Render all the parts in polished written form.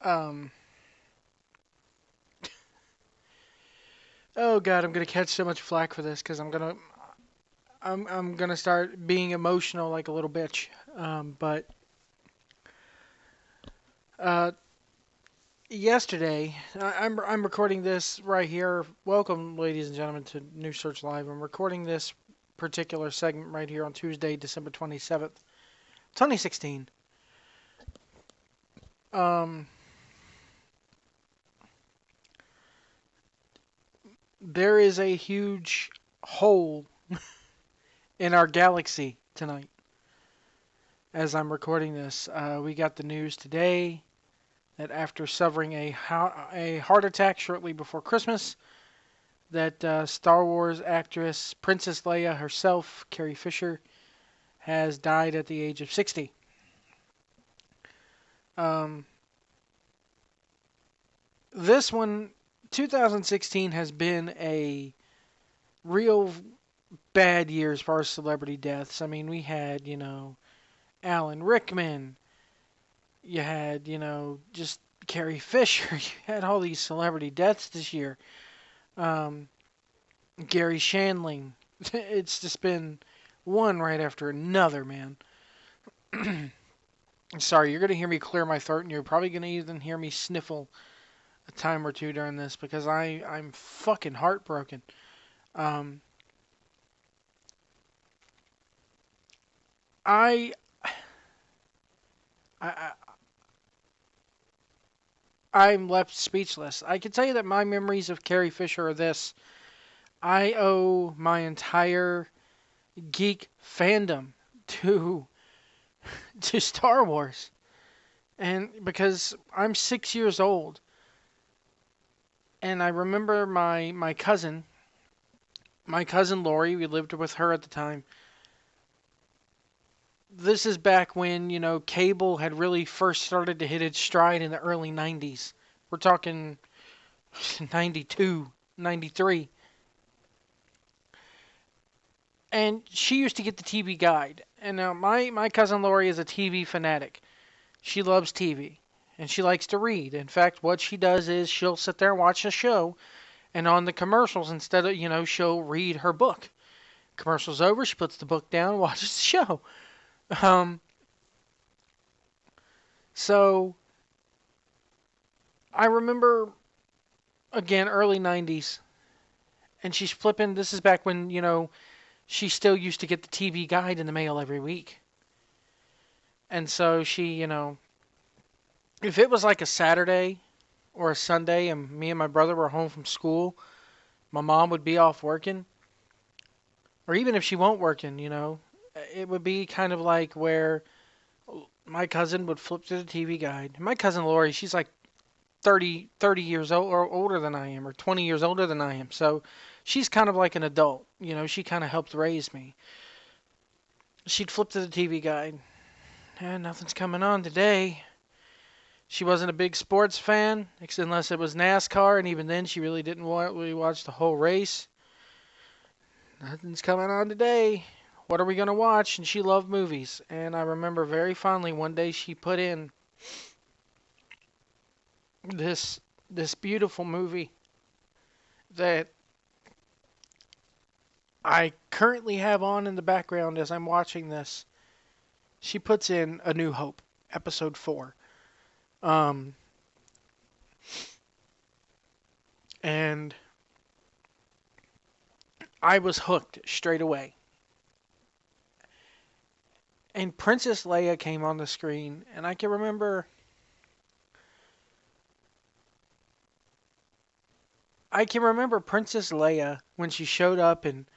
Um, oh God, I'm gonna catch so much flack for this because I'm gonna start being emotional like a little bitch. But uh, yesterday, I'm recording this right here. Welcome, ladies and gentlemen, to New Search Live. I'm recording this particular segment right here on Tuesday, December 27th, 2016. Um, there is a huge hole in our galaxy tonight. As I'm recording this, we got the news today that after suffering a heart attack shortly before Christmas, that Star Wars actress Princess Leia herself, Carrie Fisher, has died at the age of 60. Um, this one, 2016, has been a real bad year as far as celebrity deaths. I mean, we had, Alan Rickman. You had, just Carrie Fisher. You had all these celebrity deaths this year. Um, Gary Shandling. It's just been one right after another, man. Sorry, you're going to hear me clear my throat, and you're probably going to even hear me sniffle a time or two during this because I'm fucking heartbroken. Um, I, I, I'm left speechless. I can tell you that my memories of Carrie Fisher are this. I owe my entire geek fandom to to Star Wars. And because I'm 6 years old, and I remember my cousin Lori, we lived with her at the time. This is back when, cable had really first started to hit its stride in the early 90s. We're talking 92, 93. And she used to get the TV guide. And now my cousin Lori is a TV fanatic. She loves TV and she likes to read. In fact, what she does is she'll sit there and watch a show, and on the commercials, instead of, she'll read her book. Commercial's over, she puts the book down, watches the show. Um, so I remember, again, early 90s, and she's flipping. This is back when, she still used to get the TV guide in the mail every week. And so she, if it was like a Saturday or a Sunday and me and my brother were home from school, my mom would be off working. Or even if she won't working, it would be kind of like where my cousin would flip to the TV guide. My cousin Lori, she's like 30 years old or older than I am, or 20 years older than I am. So she's kind of like an adult. She kind of helped raise me. She'd flip to the TV guide. Nothing's coming on today. She wasn't a big sports fan, unless it was NASCAR, and even then she really didn't really watch the whole race. Nothing's coming on today. What are we going to watch? And she loved movies. And I remember very fondly one day she put in this beautiful movie that I currently have on in the background as I'm watching this. She puts in A New Hope, episode 4. Um, and I was hooked straight away. And Princess Leia came on the screen, and I can remember Princess Leia when she showed up, and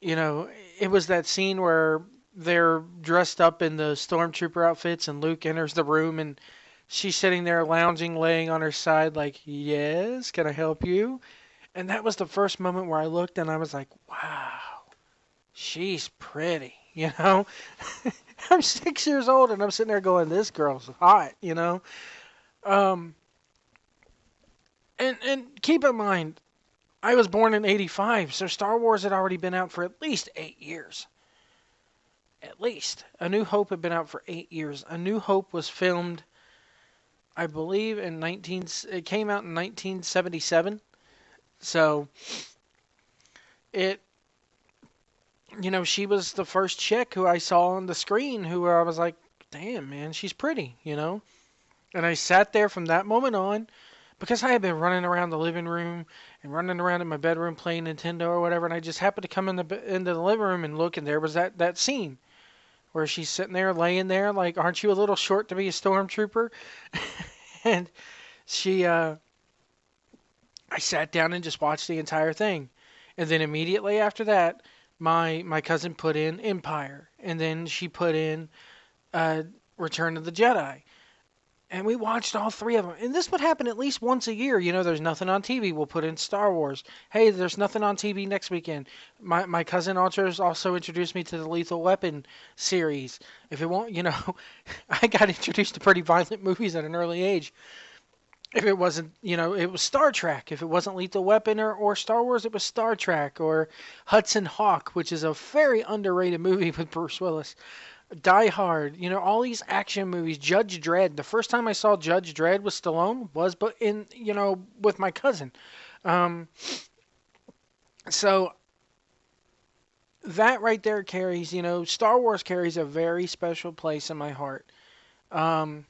it was that scene where they're dressed up in the stormtrooper outfits and Luke enters the room and she's sitting there lounging, laying on her side like, "Yes, can I help you?" And that was the first moment where I looked and I was like, "Wow, she's pretty." I'm 6 years old and I'm sitting there going, "This girl's hot." Um, and keep in mind, I was born in '85, so Star Wars had already been out for at least 8 years. At least. A New Hope had been out for 8 years. A New Hope was filmed I believe it came out in 1977. So it, she was the first chick who I saw on the screen who I was like, damn, man, she's pretty. And I sat there from that moment on because I had been running around the living room and running around in my bedroom playing Nintendo or whatever, and I just happened to come into the living room and look, and there was that scene where she's sitting there, laying there, like, aren't you a little short to be a stormtrooper? And she, I sat down and just watched the entire thing, and then immediately after that, my cousin put in Empire, and then she put in uh, Return of the Jedi. And we watched all three of them. And this would happen at least once a year. There's nothing on TV. We'll put in Star Wars. Hey, there's nothing on TV next weekend. My cousin also introduced me to the Lethal Weapon series. If it won't, I got introduced to pretty violent movies at an early age. If it wasn't, it was Star Trek. If it wasn't Lethal Weapon or Star Wars, it was Star Trek or Hudson Hawk, which is a very underrated movie with Bruce Willis. Die Hard, all these action movies. Judge Dredd. The first time I saw Judge Dredd with Stallone was, but with my cousin. Um, so that right there carries, Star Wars carries a very special place in my heart. Um,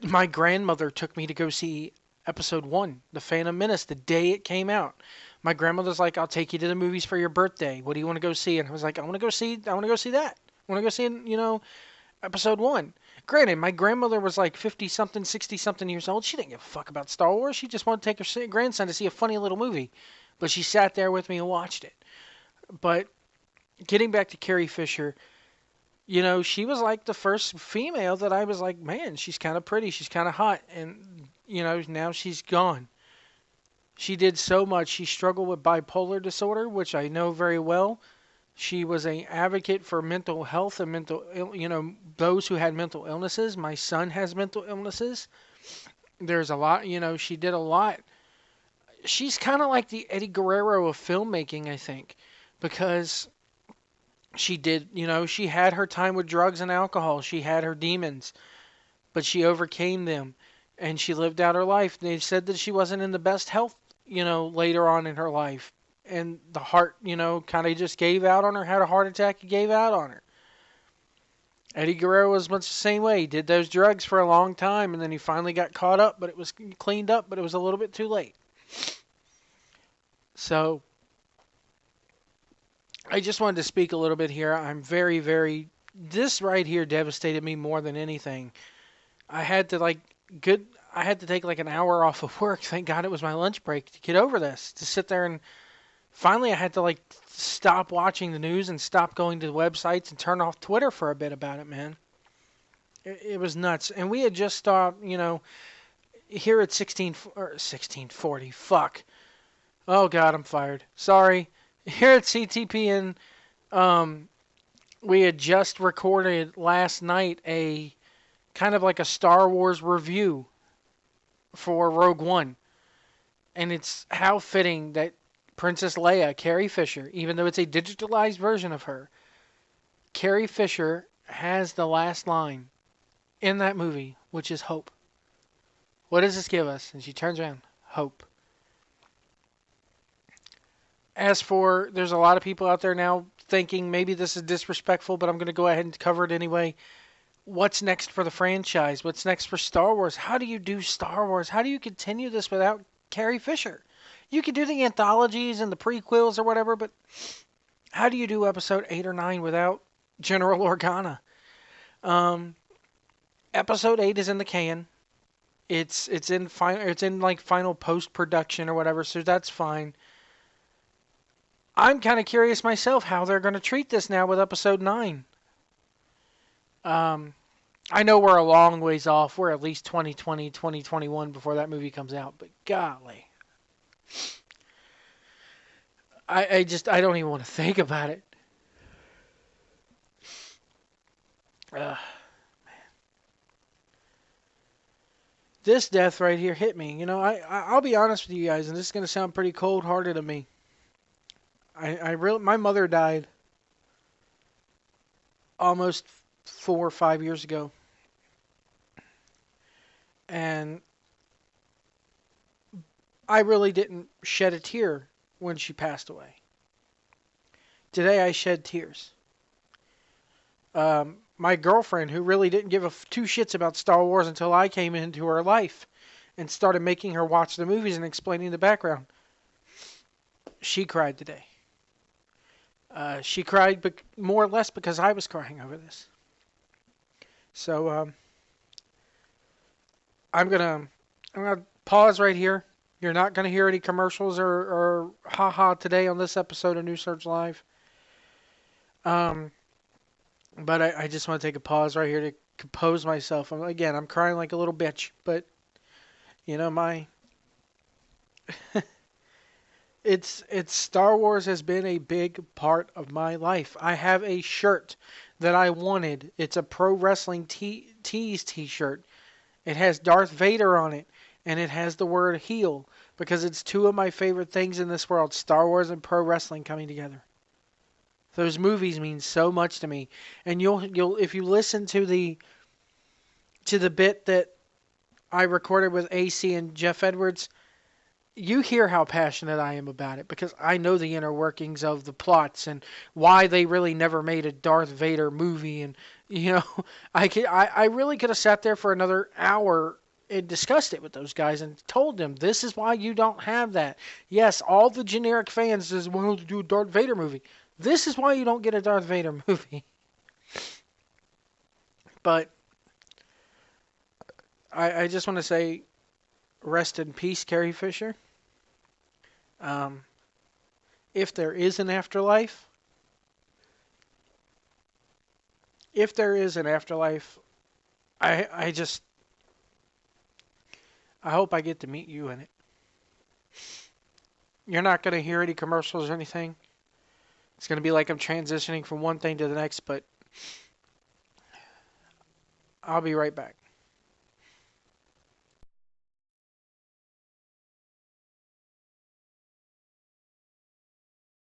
my grandmother took me to go see Episode One, The Phantom Menace, the day it came out. My grandmother's like, "I'll take you to the movies for your birthday. What do you want to go see?" And I was like, I want to go see that. I want to go see, Episode One. Granted, my grandmother was like 50 something, 60 something years old. She didn't give a fuck about Star Wars. She just wanted to take her grandson to see a funny little movie. But she sat there with me and watched it. But getting back to Carrie Fisher, she was like the first female that I was like, man, she's kind of pretty. She's kind of hot. And, now she's gone. She did so much. She struggled with bipolar disorder, which I know very well. She was an advocate for mental health and those who had mental illnesses. My son has mental illnesses. There's a lot, she did a lot. She's kind of like the Eddie Guerrero of filmmaking, I think, because she did, she had her time with drugs and alcohol. She had her demons, but she overcame them and she lived out her life. They said that she wasn't in the best health, later on in her life. And the heart, kind of just gave out on her, had a heart attack and gave out on her. Eddie Guerrero was much the same way. He did those drugs for a long time, and then he finally got caught up, but it was cleaned up, but it was a little bit too late. So, I just wanted to speak a little bit here. I'm very, very... This right here devastated me more than anything. I had to, I had to take like an hour off of work. Thank God it was my lunch break to get over this. To sit there and... Finally, I had to stop watching the news and stop going to the websites and turn off Twitter for a bit about it, man. It was nuts. And we had just stopped, here at 1640. Fuck. Oh God, I'm fired. Sorry. Here at CTPN, we had just recorded last night a kind of like a Star Wars review for Rogue One. And it's how fitting that Princess Leia, Carrie Fisher, even though it's a digitalized version of her, Carrie Fisher has the last line in that movie, which is hope. What does this give us? And she turns around, hope. As for, there's a lot of people out there now thinking maybe this is disrespectful, but I'm going to go ahead and cover it anyway. What's next for the franchise? What's next for Star Wars? How do you do Star Wars? How do you continue this without Carrie Fisher? You could do the anthologies and the prequels or whatever, but how do you do episode 8 or 9 without General Organa? Episode 8 is in the can. It's in final post production or whatever, so that's fine. I'm kind of curious myself how they're going to treat this now with episode 9. I know we're a long ways off. We're at least 2020, 2021 before that movie comes out, but golly. I don't even want to think about it. Man. This death right here hit me. I'll be honest with you guys, and this is going to sound pretty cold-hearted of me. My mother died almost 4 or 5 years ago. And I really didn't shed a tear when she passed away. Today I shed tears. My girlfriend, who really didn't give two shits about Star Wars until I came into her life and started making her watch the movies and explaining the background, she cried today. She cried more or less because I was crying over this. So I'm gonna pause right here. You're not gonna hear any commercials or haha today on this episode of New Search Live. Um, but I just want to take a pause right here to compose myself. I'm crying like a little bitch, but you know my it's Star Wars has been a big part of my life. I have a shirt that I wanted. It's a pro wrestling tees t-shirt. It has Darth Vader on it, and it has the word heel because it's two of my favorite things in this world, Star Wars and pro wrestling coming together. Those movies mean so much to me. And you'll if you listen to the bit that I recorded with AC and Jeff Edwards, you hear how passionate I am about it because I know the inner workings of the plots and why they really never made a Darth Vader movie. And you know, I really could have sat there for another hour and discussed it with those guys and told them this is why you don't have that. Yes, all the generic fans just want to do a Darth Vader movie. This is why you don't get a Darth Vader movie. But I just want to say rest in peace, Carrie Fisher. Um, if there is an afterlife, if there is an afterlife, I just I hope I get to meet you in it. You're not going to hear any commercials or anything. It's going to be like I'm transitioning from one thing to the next, but I'll be right back.